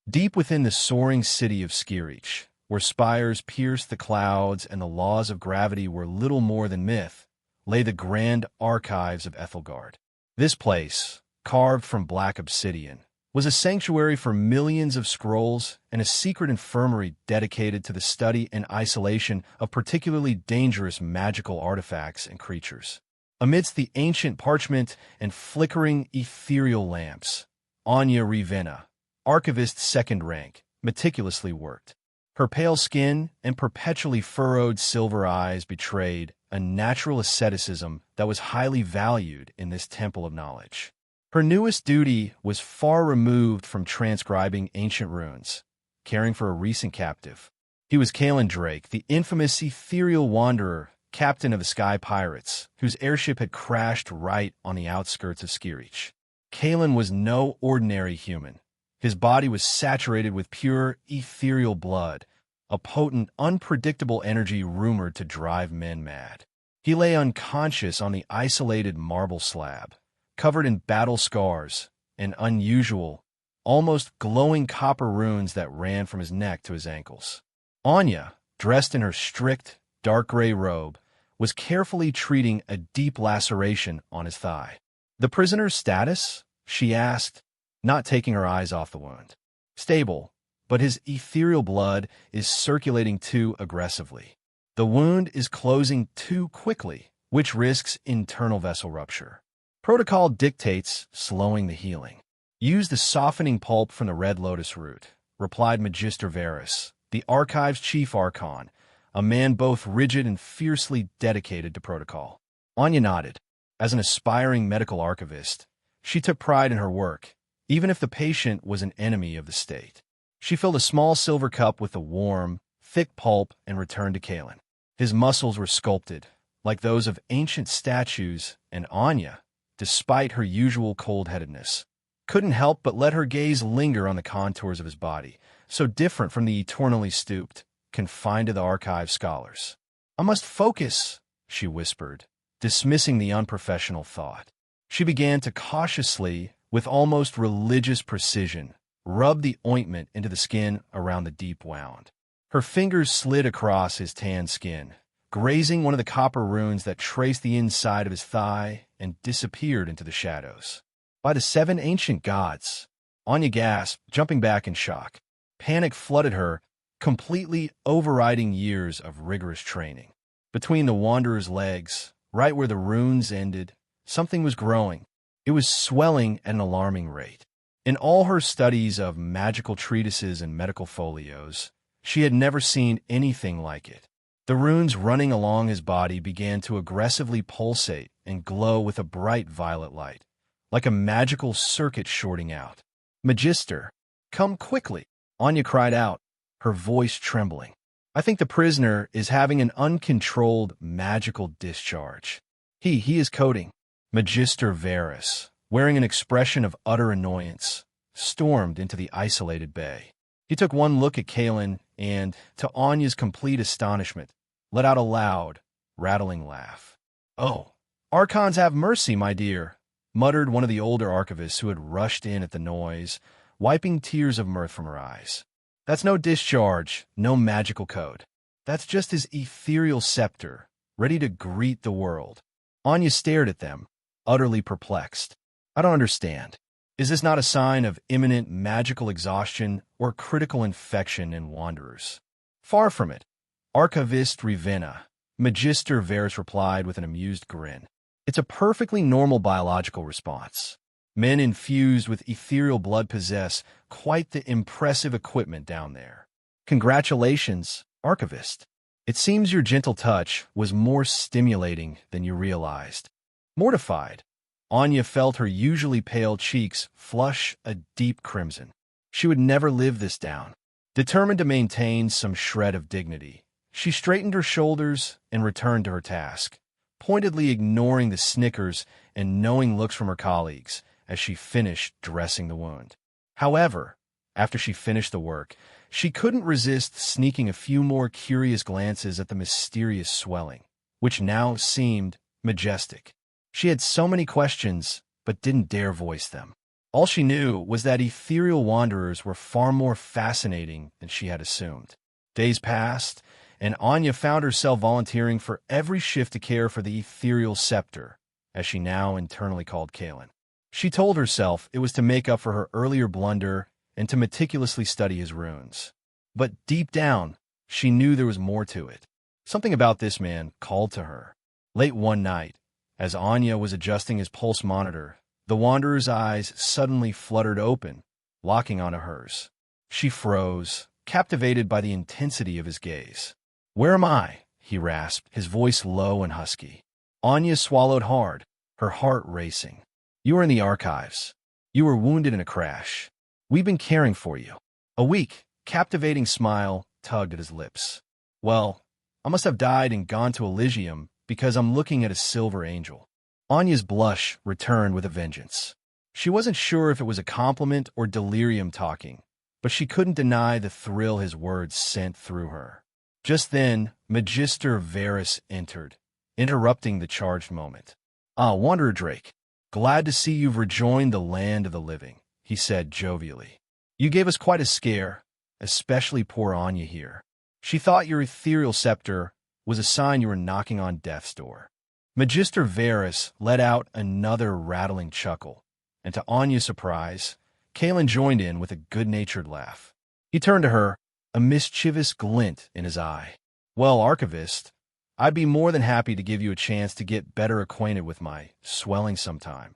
Deep within the soaring city of Skyreach, where spires pierced the clouds and the laws of gravity were little more than myth, lay the grand archives of Ethelgard. This place, carved from black obsidian, was a sanctuary for millions of scrolls and a secret infirmary dedicated to the study and isolation of particularly dangerous magical artifacts and creatures. Amidst the ancient parchment and flickering ethereal lamps, Anya Revenna, Archivist second rank, meticulously worked. Her pale skin and perpetually furrowed silver eyes betrayed a natural asceticism that was highly valued in this temple of knowledge. Her newest duty was far removed from transcribing ancient runes, caring for a recent captive. He was Kaylan Drake, the infamous Ethereal Wanderer, captain of the Sky Pirates, whose airship had crashed right on the outskirts of Skyreach. Kaylan was no ordinary human. His body was saturated with pure ethereal blood, a potent, unpredictable energy rumored to drive men mad. He lay unconscious on the isolated marble slab, covered in battle scars and unusual, almost glowing copper runes that ran from his neck to his ankles. Anya, dressed in her strict, dark gray robe, was carefully treating a deep laceration on his thigh. "The prisoner's status?" she asked, not taking her eyes off the wound. "Stable, but his ethereal blood is circulating too aggressively. The wound is closing too quickly, which risks internal vessel rupture. Protocol dictates slowing the healing. Use the softening pulp from the red lotus root," replied Magister Varrus, the Archive's chief archon, a man both rigid and fiercely dedicated to protocol. Anya nodded. As an aspiring medical archivist, she took pride in her work, even if the patient was an enemy of the state. She filled a small silver cup with the warm, thick pulp and returned to Kaylan. His muscles were sculpted, like those of ancient statues, and Anya, despite her usual cold-headedness, couldn't help but let her gaze linger on the contours of his body, so different from the eternally stooped, confined to the archive scholars. "I must focus," she whispered, dismissing the unprofessional thought. She began to cautiously, with almost religious precision, rub the ointment into the skin around the deep wound. Her fingers slid across his tanned skin, grazing one of the copper runes that traced the inside of his thigh and disappeared into the shadows. "By the 7 ancient gods!" Anya gasped, jumping back in shock. Panic flooded her, completely overriding years of rigorous training. Between the Wanderer's legs, right where the runes ended, something was growing. It was swelling at an alarming rate. In all her studies of magical treatises and medical folios, she had never seen anything like it. The runes running along his body began to aggressively pulsate and glow with a bright violet light, like a magical circuit shorting out. "Magister, come quickly," Anya cried out, her voice trembling. "I think the prisoner is having an uncontrolled magical discharge. He is coding." Magister Varrus, wearing an expression of utter annoyance, stormed into the isolated bay. He took one look at Kaylan and, to Anya's complete astonishment, let out a loud, rattling laugh. "Oh, Archons have mercy, my dear," muttered one of the older archivists who had rushed in at the noise, wiping tears of mirth from her eyes. "That's no discharge, no magical code. That's just his ethereal scepter, ready to greet the world." Anya stared at them, utterly perplexed. "I don't understand. Is this not a sign of imminent magical exhaustion or critical infection in Wanderers?" "Far from it, Archivist Revenna," Magister Varrus replied with an amused grin. "It's a perfectly normal biological response. Men infused with ethereal blood possess quite the impressive equipment down there. Congratulations, Archivist. It seems your gentle touch was more stimulating than you realized." Mortified, Anya felt her usually pale cheeks flush a deep crimson. She would never live this down. Determined to maintain some shred of dignity, she straightened her shoulders and returned to her task, pointedly ignoring the snickers and knowing looks from her colleagues as she finished dressing the wound. However, after she finished the work, she couldn't resist sneaking a few more curious glances at the mysterious swelling, which now seemed majestic. She had so many questions, but didn't dare voice them. All she knew was that Ethereal Wanderers were far more fascinating than she had assumed. Days passed, and Anya found herself volunteering for every shift to care for the Ethereal Scepter, as she now internally called Kaylan. She told herself it was to make up for her earlier blunder and to meticulously study his runes. But deep down, she knew there was more to it. Something about this man called to her. Late one night, as Anya was adjusting his pulse monitor, the Wanderer's eyes suddenly fluttered open, locking onto hers. She froze, captivated by the intensity of his gaze. "Where am I?" he rasped, his voice low and husky. Anya swallowed hard, her heart racing. "You are in the archives. You were wounded in a crash. We've been caring for you." A weak, captivating smile tugged at his lips. "Well, I must have died and gone to Elysium because I'm looking at a silver angel." Anya's blush returned with a vengeance. She wasn't sure if it was a compliment or delirium talking, but she couldn't deny the thrill his words sent through her. Just then, Magister Varrus entered, interrupting the charged moment. "Ah, Wanderer Drake, glad to see you've rejoined the land of the living," he said jovially. "You gave us quite a scare, especially poor Anya here. She thought your ethereal scepter was a sign you were knocking on death's door." Magister Varrus let out another rattling chuckle, and to Anya's surprise, Kaylan joined in with a good-natured laugh. He turned to her, a mischievous glint in his eye. "Well, Archivist, I'd be more than happy to give you a chance to get better acquainted with my swelling sometime."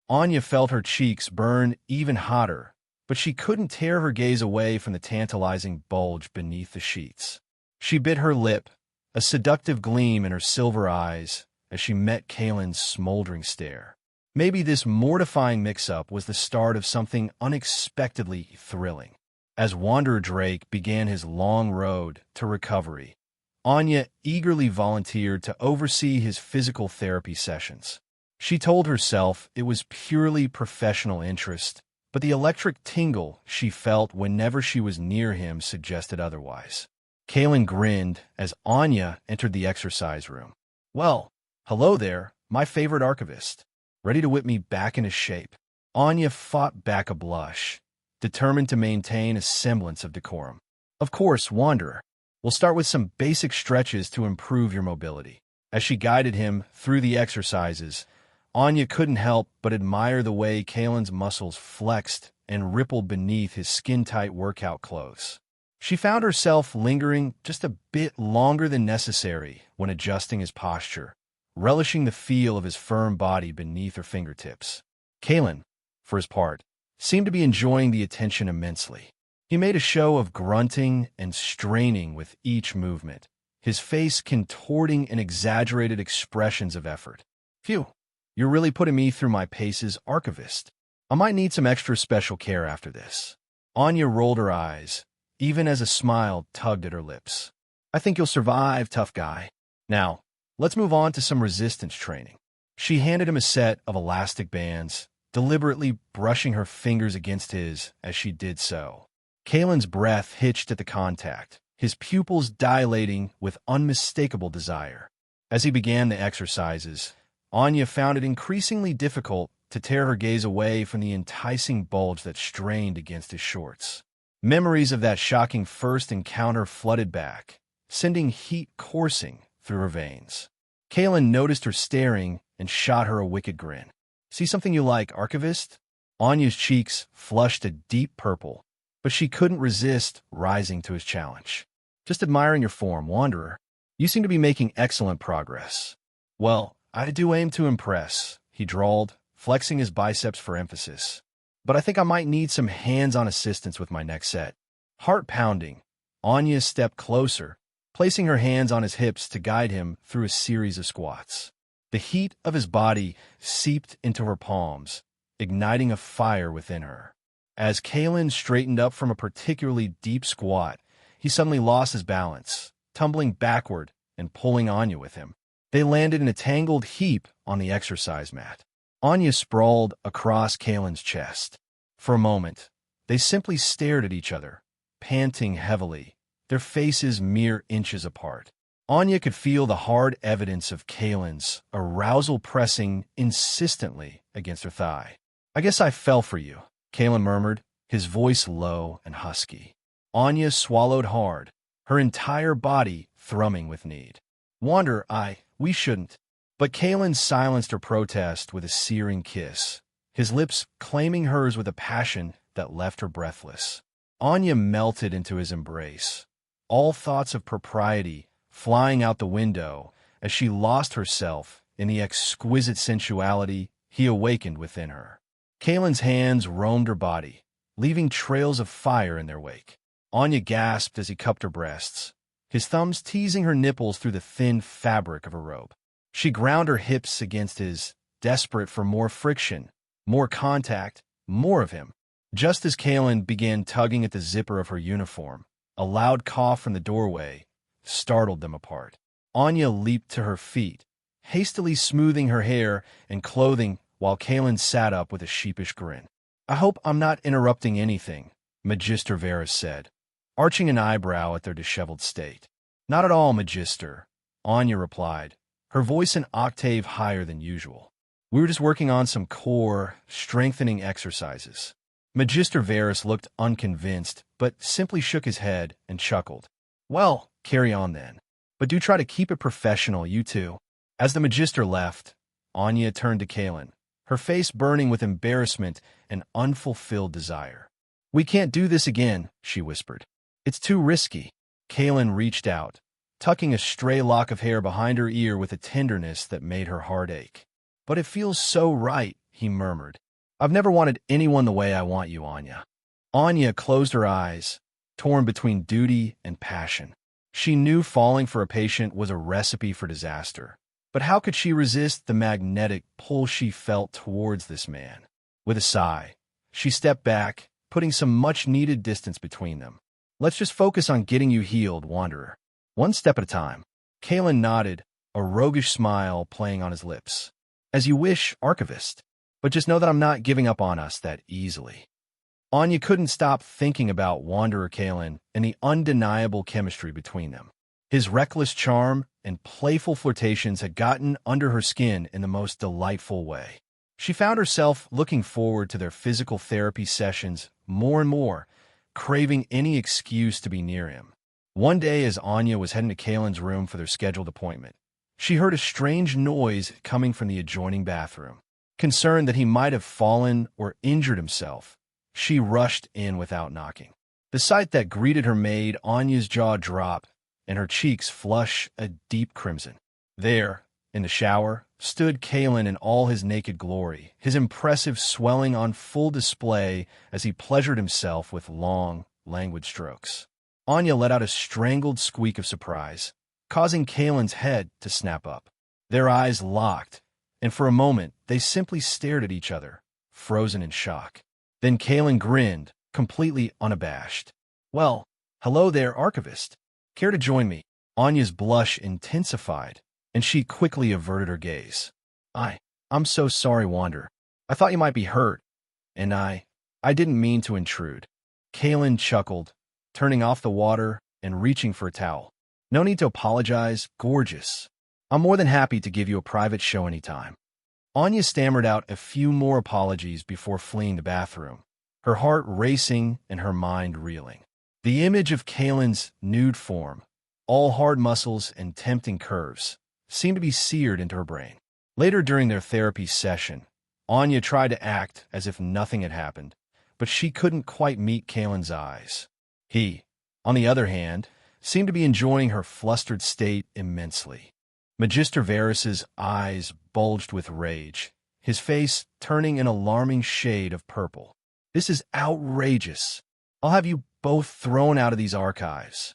Anya felt her cheeks burn even hotter, but she couldn't tear her gaze away from the tantalizing bulge beneath the sheets. She bit her lip, a seductive gleam in her silver eyes, as she met Kaylan's smoldering stare. Maybe this mortifying mix-up was the start of something unexpectedly thrilling. As Wanderer Drake began his long road to recovery, Anya eagerly volunteered to oversee his physical therapy sessions. She told herself it was purely professional interest, but the electric tingle she felt whenever she was near him suggested otherwise. Kaylan grinned as Anya entered the exercise room. "Well, hello there, my favorite archivist. Ready to whip me back into shape?" Anya fought back a blush, determined to maintain a semblance of decorum. "Of course, Wanderer. We'll start with some basic stretches to improve your mobility." As she guided him through the exercises, Anya couldn't help but admire the way Kaylan's muscles flexed and rippled beneath his skin-tight workout clothes. She found herself lingering just a bit longer than necessary when adjusting his posture, relishing the feel of his firm body beneath her fingertips. Kaylan, for his part, seemed to be enjoying the attention immensely. He made a show of grunting and straining with each movement, his face contorting in exaggerated expressions of effort. "Phew, you're really putting me through my paces, Archivist. I might need some extra special care after this." Anya rolled her eyes, even as a smile tugged at her lips. "I think you'll survive, tough guy. Now, let's move on to some resistance training." She handed him a set of elastic bands, deliberately brushing her fingers against his as she did so. Kaylan's breath hitched at the contact, his pupils dilating with unmistakable desire. As he began the exercises, Anya found it increasingly difficult to tear her gaze away from the enticing bulge that strained against his shorts. Memories of that shocking first encounter flooded back, sending heat coursing through her veins. Kaylan noticed her staring and shot her a wicked grin. "See something you like, Archivist?" Anya's cheeks flushed a deep purple, but she couldn't resist rising to his challenge. "Just admiring your form, Wanderer. You seem to be making excellent progress." "Well, I do aim to impress," he drawled, flexing his biceps for emphasis. "But I think I might need some hands-on assistance with my next set." Heart pounding, Anya stepped closer, placing her hands on his hips to guide him through a series of squats. The heat of his body seeped into her palms, igniting a fire within her. As Kaylan straightened up from a particularly deep squat, he suddenly lost his balance, tumbling backward and pulling Anya with him. They landed in a tangled heap on the exercise mat. Anya sprawled across Kaylan's chest. For a moment, they simply stared at each other, panting heavily, their faces mere inches apart. Anya could feel the hard evidence of Kaylan's arousal pressing insistently against her thigh. I guess I fell for you, Kaylan murmured, his voice low and husky. Anya swallowed hard, her entire body thrumming with need. Wanderer, we shouldn't. But Kaylan silenced her protest with a searing kiss, his lips claiming hers with a passion that left her breathless. Anya melted into his embrace, all thoughts of propriety flying out the window as she lost herself in the exquisite sensuality he awakened within her. Kaylan's hands roamed her body, leaving trails of fire in their wake. Anya gasped as he cupped her breasts, his thumbs teasing her nipples through the thin fabric of her robe. She ground her hips against his, desperate for more friction, more contact, more of him. Just as Kaylan began tugging at the zipper of her uniform, a loud cough from the doorway startled them apart. Anya leaped to her feet, hastily smoothing her hair and clothing while Kaylan sat up with a sheepish grin. I hope I'm not interrupting anything, Magister Varrus said, arching an eyebrow at their disheveled state. Not at all, Magister, Anya replied, her voice an octave higher than usual. We were just working on some core, strengthening exercises. Magister Varrus looked unconvinced, but simply shook his head and chuckled. Well, carry on then. But do try to keep it professional, you two. As the Magister left, Anya turned to Kaylan, her face burning with embarrassment and unfulfilled desire. We can't do this again, she whispered. It's too risky. Kaylan reached out, tucking a stray lock of hair behind her ear with a tenderness that made her heart ache. But it feels so right, he murmured. I've never wanted anyone the way I want you, Anya. Anya closed her eyes, torn between duty and passion. She knew falling for a patient was a recipe for disaster. But how could she resist the magnetic pull she felt towards this man? With a sigh, she stepped back, putting some much-needed distance between them. Let's just focus on getting you healed, Wanderer. One step at a time. Kaylan nodded, a roguish smile playing on his lips. As you wish, Archivist. But just know that I'm not giving up on us that easily. Anya couldn't stop thinking about Wanderer Kaylan and the undeniable chemistry between them. His reckless charm and playful flirtations had gotten under her skin in the most delightful way. She found herself looking forward to their physical therapy sessions more and more, craving any excuse to be near him. One day, as Anya was heading to Kaylan's room for their scheduled appointment, she heard a strange noise coming from the adjoining bathroom. Concerned that he might have fallen or injured himself, she rushed in without knocking. The sight that greeted her made Anya's jaw drop and her cheeks flush a deep crimson. There, in the shower, stood Kaylan in all his naked glory, his impressive swelling on full display as he pleasured himself with long, languid strokes. Anya let out a strangled squeak of surprise, causing Kaylan's head to snap up. Their eyes locked, and for a moment they simply stared at each other, frozen in shock. Then Kaylan grinned, completely unabashed. Well, hello there, Archivist. Care to join me? Anya's blush intensified, and she quickly averted her gaze. I'm so sorry, Wanderer. I thought you might be hurt, and I didn't mean to intrude. Kaylan chuckled, turning off the water and reaching for a towel. No need to apologize, gorgeous. I'm more than happy to give you a private show anytime. Anya stammered out a few more apologies before fleeing the bathroom, her heart racing and her mind reeling. The image of Kaylan's nude form, all hard muscles and tempting curves, seemed to be seared into her brain. Later during their therapy session, Anya tried to act as if nothing had happened, but she couldn't quite meet Kaylan's eyes. He, on the other hand, seemed to be enjoying her flustered state immensely. Magister Varrus's eyes bulged with rage, his face turning an alarming shade of purple. This is outrageous. I'll have you both thrown out of these archives.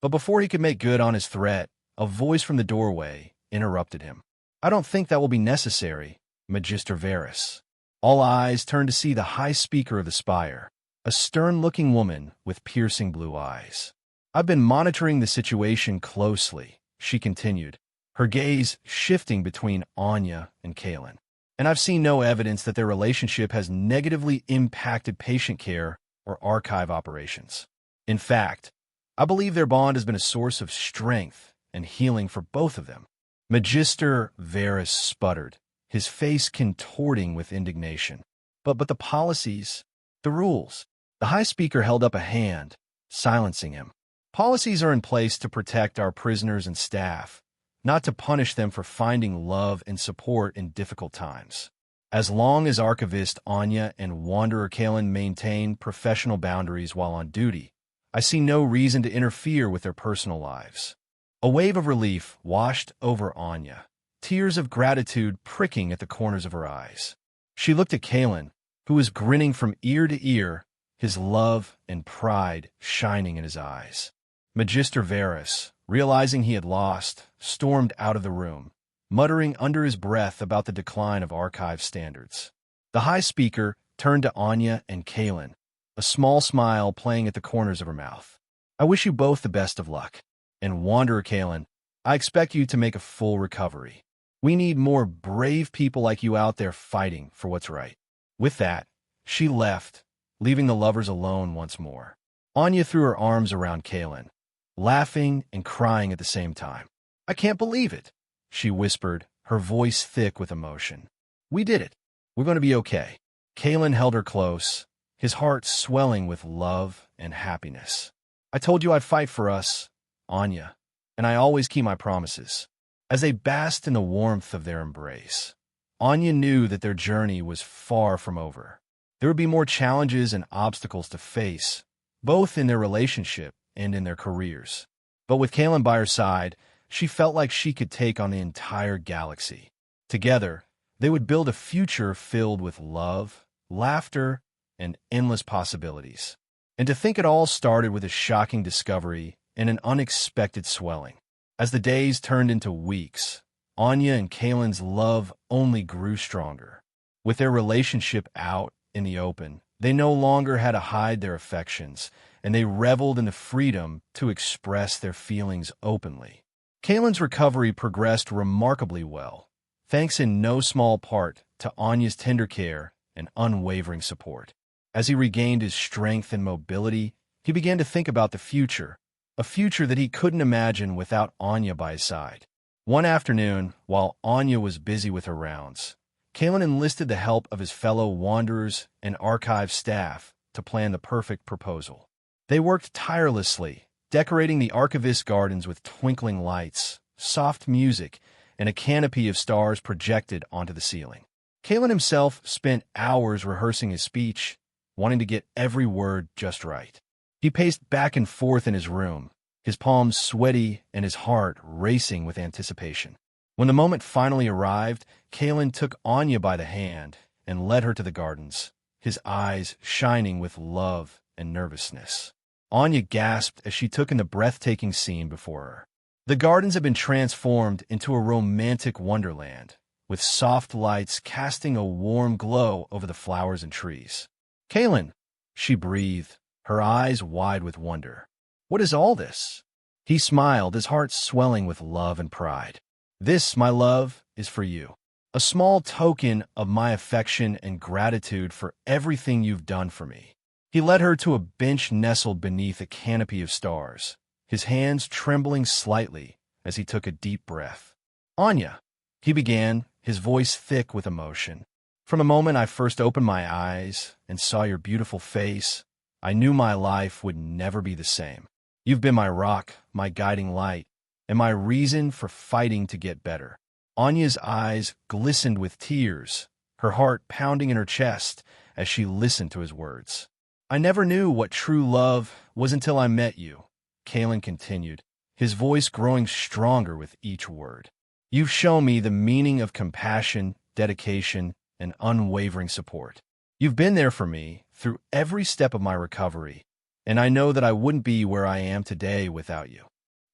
But before he could make good on his threat, a voice from the doorway interrupted him. I don't think that will be necessary, Magister Varrus. All eyes turned to see the high speaker of the Spire, a stern-looking woman with piercing blue eyes. I've been monitoring the situation closely, she continued, her gaze shifting between Anya and Kaylan. And I've seen no evidence that their relationship has negatively impacted patient care or archive operations. In fact, I believe their bond has been a source of strength and healing for both of them. Magister Varrus sputtered, his face contorting with indignation. But the policies, the rules. The High Speaker held up a hand, silencing him. Policies are in place to protect our prisoners and staff, not to punish them for finding love and support in difficult times. As long as Archivist Anya and Wanderer Kaylan maintain professional boundaries while on duty, I see no reason to interfere with their personal lives. A wave of relief washed over Anya, tears of gratitude pricking at the corners of her eyes. She looked at Kaylan, who was grinning from ear to ear, his love and pride shining in his eyes. Magister Varrus, realizing he had lost, stormed out of the room, muttering under his breath about the decline of archive standards. The High Speaker turned to Anya and Kaylan, a small smile playing at the corners of her mouth. I wish you both the best of luck. And Wanderer Kaylan, I expect you to make a full recovery. We need more brave people like you out there fighting for what's right. With that, she left, leaving the lovers alone once more. Anya threw her arms around Kaylan, laughing and crying at the same time. I can't believe it, she whispered, her voice thick with emotion. We did it. We're going to be okay. Kaylan held her close, his heart swelling with love and happiness. I told you I'd fight for us, Anya, and I always keep my promises. As they basked in the warmth of their embrace, Anya knew that their journey was far from over. There would be more challenges and obstacles to face, both in their relationship and in their careers. But with Kaylan by her side, she felt like she could take on the entire galaxy. Together, they would build a future filled with love, laughter, and endless possibilities. And to think it all started with a shocking discovery and an unexpected swelling. As the days turned into weeks, Anya and Kaylan's love only grew stronger. With their relationship out in the open, they no longer had to hide their affections, and they reveled in the freedom to express their feelings openly. Kaylan's recovery progressed remarkably well, thanks in no small part to Anya's tender care and unwavering support. As he regained his strength and mobility, he began to think about the future, a future that he couldn't imagine without Anya by his side. One afternoon, while Anya was busy with her rounds, Kaylan enlisted the help of his fellow Wanderers and archive staff to plan the perfect proposal. They worked tirelessly, decorating the Archivist gardens with twinkling lights, soft music, and a canopy of stars projected onto the ceiling. Kaylan himself spent hours rehearsing his speech, wanting to get every word just right. He paced back and forth in his room, his palms sweaty and his heart racing with anticipation. When the moment finally arrived, Kaylan took Anya by the hand and led her to the gardens, his eyes shining with love and nervousness. Anya gasped as she took in the breathtaking scene before her. The gardens had been transformed into a romantic wonderland, with soft lights casting a warm glow over the flowers and trees. Kaylan, she breathed, her eyes wide with wonder. What is all this? He smiled, his heart swelling with love and pride. This, my love, is for you. A small token of my affection and gratitude for everything you've done for me. He led her to a bench nestled beneath a canopy of stars, his hands trembling slightly as he took a deep breath. Anya, he began, his voice thick with emotion. From the moment I first opened my eyes and saw your beautiful face, I knew my life would never be the same. You've been my rock, my guiding light, and my reason for fighting to get better. Anya's eyes glistened with tears, her heart pounding in her chest as she listened to his words. I never knew what true love was until I met you, Kaylan continued, his voice growing stronger with each word. You've shown me the meaning of compassion, dedication, and unwavering support. You've been there for me through every step of my recovery, and I know that I wouldn't be where I am today without you.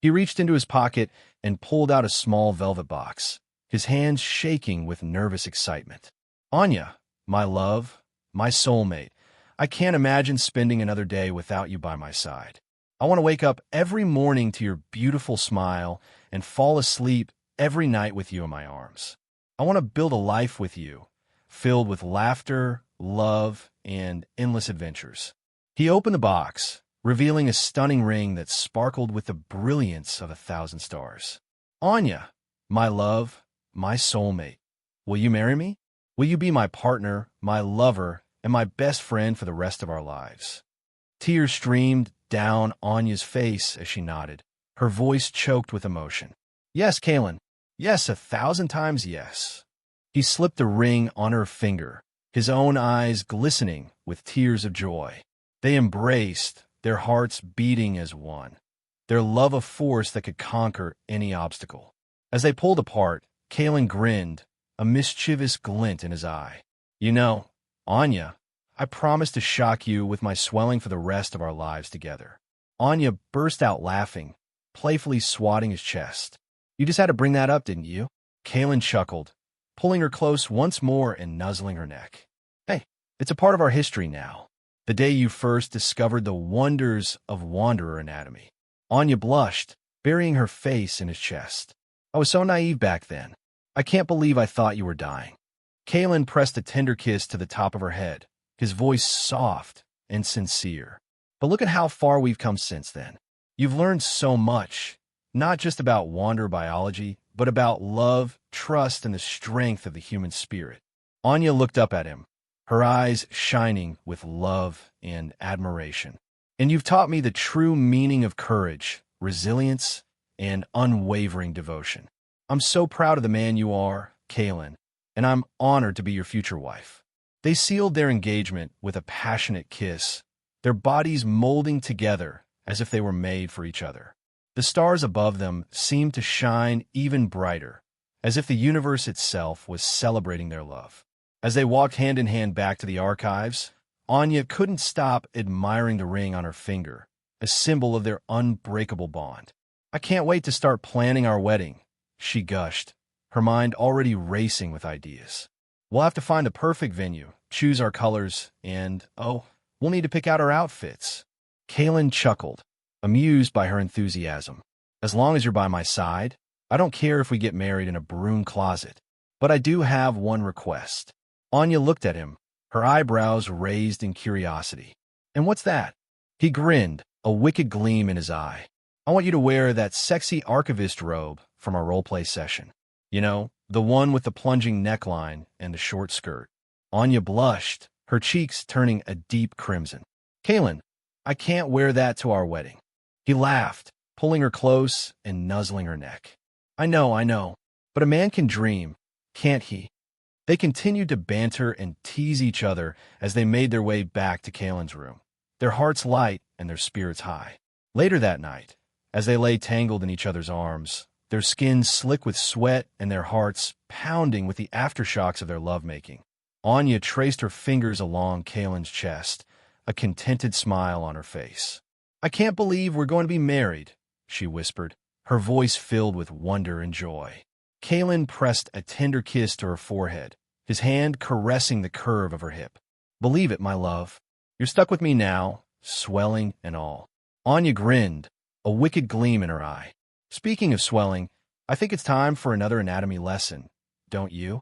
He reached into his pocket and pulled out a small velvet box, his hands shaking with nervous excitement. Anya, my love, my soulmate, I can't imagine spending another day without you by my side. I want to wake up every morning to your beautiful smile and fall asleep every night with you in my arms. I want to build a life with you, filled with laughter, love, and endless adventures. He opened the box, revealing a stunning ring that sparkled with the brilliance of 1,000 stars. Anya, my love, my soulmate, will you marry me? Will you be my partner, my lover, and my best friend for the rest of our lives." Tears streamed down Anya's face as she nodded, her voice choked with emotion. "Yes, Kaylan. Yes, 1,000 times yes." He slipped the ring on her finger, his own eyes glistening with tears of joy. They embraced, their hearts beating as one, their love a force that could conquer any obstacle. As they pulled apart, Kaylan grinned, a mischievous glint in his eye. "You know, Anya, I promised to shock you with my swelling for the rest of our lives together." Anya burst out laughing, playfully swatting his chest. "You just had to bring that up, didn't you?" Kaylan chuckled, pulling her close once more and nuzzling her neck. "Hey, it's a part of our history now. The day you first discovered the wonders of Wanderer anatomy." Anya blushed, burying her face in his chest. "I was so naive back then. I can't believe I thought you were dying." Kaylan pressed a tender kiss to the top of her head, his voice soft and sincere. "But look at how far we've come since then. You've learned so much, not just about Wanderer biology, but about love, trust, and the strength of the human spirit." Anya looked up at him, her eyes shining with love and admiration. "And you've taught me the true meaning of courage, resilience, and unwavering devotion. I'm so proud of the man you are, Kaylan, and I'm honored to be your future wife." They sealed their engagement with a passionate kiss, their bodies molding together as if they were made for each other. The stars above them seemed to shine even brighter, as if the universe itself was celebrating their love. As they walked hand in hand back to the archives, Anya couldn't stop admiring the ring on her finger, a symbol of their unbreakable bond. "I can't wait to start planning our wedding," she gushed, her mind already racing with ideas. "We'll have to find the perfect venue, choose our colors, and, we'll need to pick out our outfits." Kaylan chuckled, amused by her enthusiasm. "As long as you're by my side, I don't care if we get married in a broom closet. But I do have one request." Anya looked at him, her eyebrows raised in curiosity. "And what's that?" He grinned, a wicked gleam in his eye. "I want you to wear that sexy archivist robe from our roleplay session. You know, the one with the plunging neckline and the short skirt." Anya blushed, her cheeks turning a deep crimson. "Kaylan, I can't wear that to our wedding." He laughed, pulling her close and nuzzling her neck. I know, but a man can dream, can't he?" They continued to banter and tease each other as they made their way back to Kaylan's room, their hearts light and their spirits high. Later that night, as they lay tangled in each other's arms, their skins slick with sweat and their hearts pounding with the aftershocks of their lovemaking, Anya traced her fingers along Kaylan's chest, a contented smile on her face. "I can't believe we're going to be married," she whispered, her voice filled with wonder and joy. Kaylan pressed a tender kiss to her forehead, his hand caressing the curve of her hip. "Believe it, my love. You're stuck with me now, swelling and all." Anya grinned, a wicked gleam in her eye. "Speaking of swelling, I think it's time for another anatomy lesson, don't you?"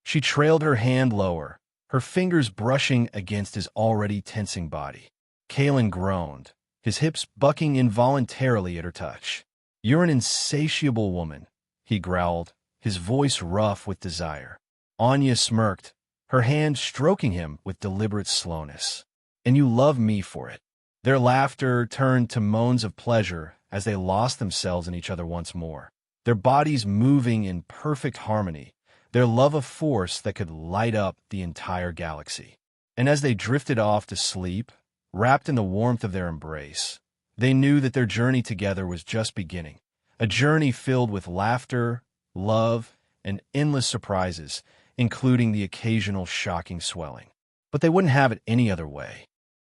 She trailed her hand lower, her fingers brushing against his already tensing body. Kaylan groaned, his hips bucking involuntarily at her touch. "You're an insatiable woman," he growled, his voice rough with desire. Anya smirked, her hand stroking him with deliberate slowness. "And you love me for it." Their laughter turned to moans of pleasure as they lost themselves in each other once more, their bodies moving in perfect harmony, their love a force that could light up the entire galaxy. And as they drifted off to sleep, wrapped in the warmth of their embrace, they knew that their journey together was just beginning, a journey filled with laughter, love, and endless surprises, including the occasional shocking swelling. But they wouldn't have it any other way.